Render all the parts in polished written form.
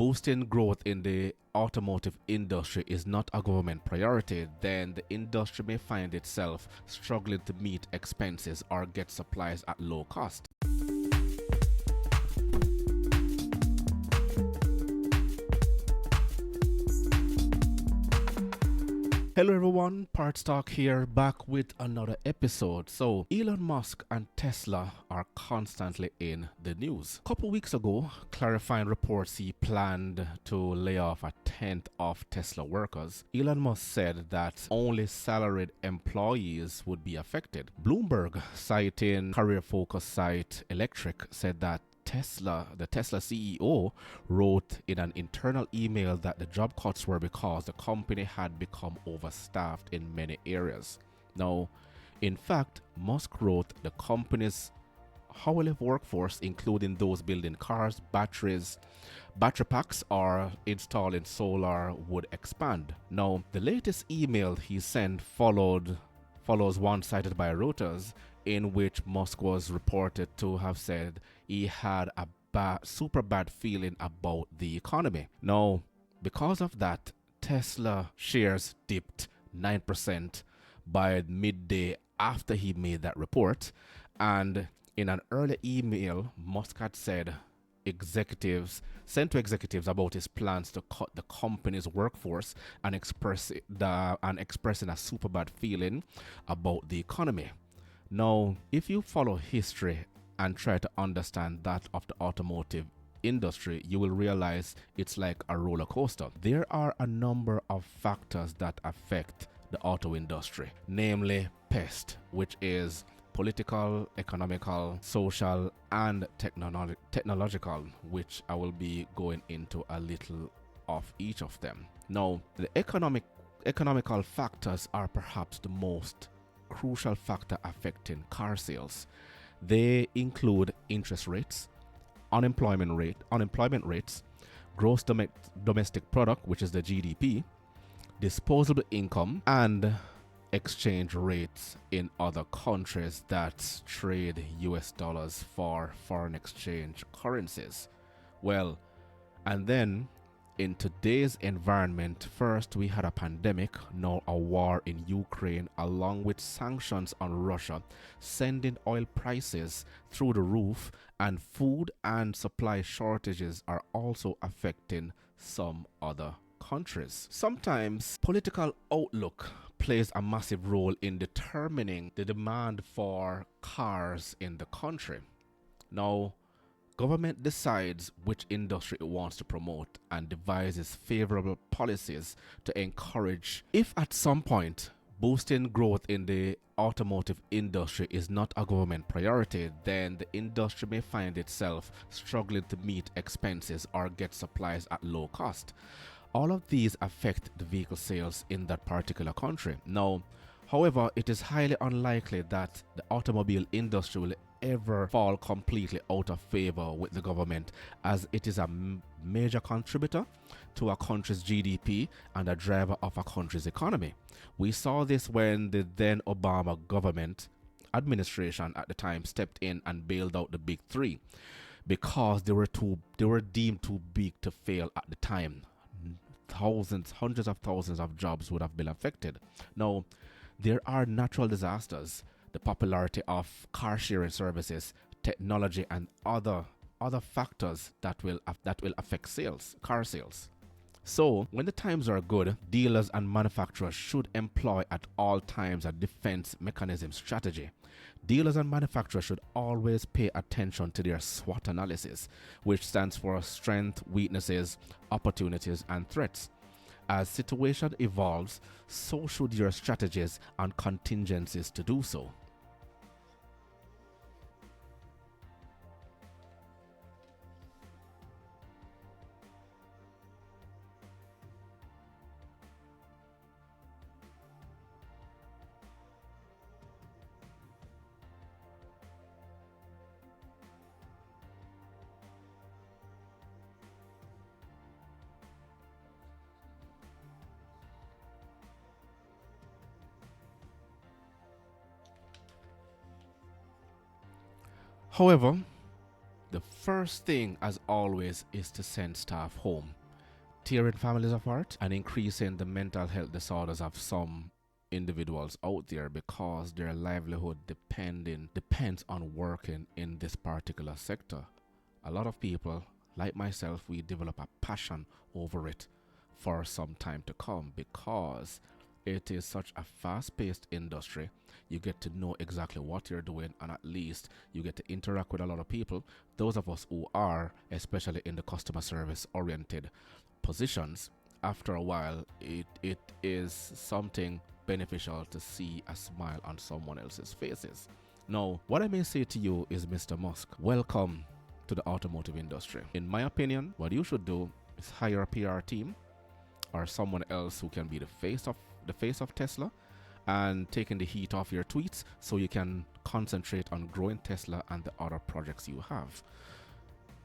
boosting growth in the automotive industry is not a government priority, then the industry may find itself struggling to meet expenses or get supplies at low cost. Hello everyone, Parts Talk here, back with another episode. So, Elon Musk and Tesla are constantly in the news. A couple weeks ago, clarifying reports he planned to lay off a tenth of Tesla workers. Elon Musk said that only salaried employees would be affected. Bloomberg, citing career-focused site Electric, said that the Tesla CEO wrote in an internal email that the job cuts were because the company had become overstaffed in many areas. Now, in fact, Musk wrote the company's hourly workforce, including those building cars, battery packs, or installing solar, would expand. Now, the latest email he sent follows one cited by Reuters, in which Musk was reported to have said he had a super bad feeling about the economy. Now, because of that, Tesla shares dipped 9% by midday after he made that report. And in an earlier email, Musk had sent to executives about his plans to cut the company's workforce and expressing a super bad feeling about the economy. Now, if you follow history and try to understand that of the automotive industry, you will realize it's like a roller coaster. There are a number of factors that affect the auto industry, namely pest, which is political, economical, social, and technological, which I will be going into a little of each of them. Now, the economical factors are perhaps the most crucial factor affecting car sales. They include interest rates, unemployment rates, gross domestic product, which is the GDP, disposable income, and exchange rates in other countries that trade US dollars for foreign exchange currencies. Well, and then in today's environment, first we had a pandemic, now a war in Ukraine, along with sanctions on Russia, sending oil prices through the roof, and food and supply shortages are also affecting some other countries. Sometimes political outlook plays a massive role in determining the demand for cars in the country. Now, government decides which industry it wants to promote and devises favorable policies to encourage. If at some point boosting growth in the automotive industry is not a government priority, then the industry may find itself struggling to meet expenses or get supplies at low cost. All of these affect the vehicle sales in that particular country. Now, however, it is highly unlikely that the automobile industry will ever fall completely out of favor with the government, as it is a major contributor to a country's GDP and a driver of a country's economy. We saw this when the then Obama government administration at the time stepped in and bailed out the big three because they were deemed too big to fail at the time. Hundreds of thousands of jobs would have been affected. Now, there are natural disasters, the popularity of car sharing services, technology, and other factors that will affect car sales. So, when the times are good, dealers and manufacturers should employ at all times a defense mechanism strategy. Dealers and manufacturers should always pay attention to their SWOT analysis, which stands for strengths, weaknesses, opportunities, and threats. As situation evolves, so should your strategies and contingencies to do so. However, The first thing, as always, is to send staff home, tearing families apart and increasing the mental health disorders of some individuals out there because their livelihood depends on working in this particular sector. A lot of people, like myself, we develop a passion over it for some time to come because it is such a fast-paced industry. You get to know exactly what you're doing, and at least you get to interact with a lot of people. Those of us who are, especially in the customer service oriented positions, after a while it is something beneficial to see a smile on someone else's faces. Now, what I may say to you is, Mr. Musk, welcome to the automotive industry. In my opinion, what you should do is hire a PR team or someone else who can be the face of Tesla and taking the heat off your tweets so you can concentrate on growing Tesla and the other projects you have.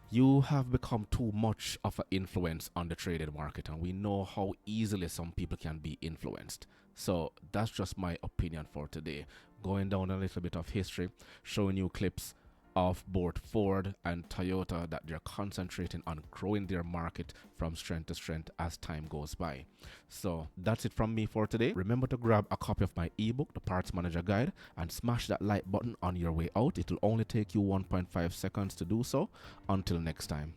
You have become too much of an influence on the traded market, and we know how easily some people can be influenced. So that's just my opinion for today. Going down a little bit of history, showing you clips of both Ford and Toyota that they're concentrating on growing their market from strength to strength as time goes by. So that's it from me for today. Remember to grab a copy of my ebook, The Parts Manager Guide, and smash that like button on your way out. It will only take you 1.5 seconds to do so. Until next time.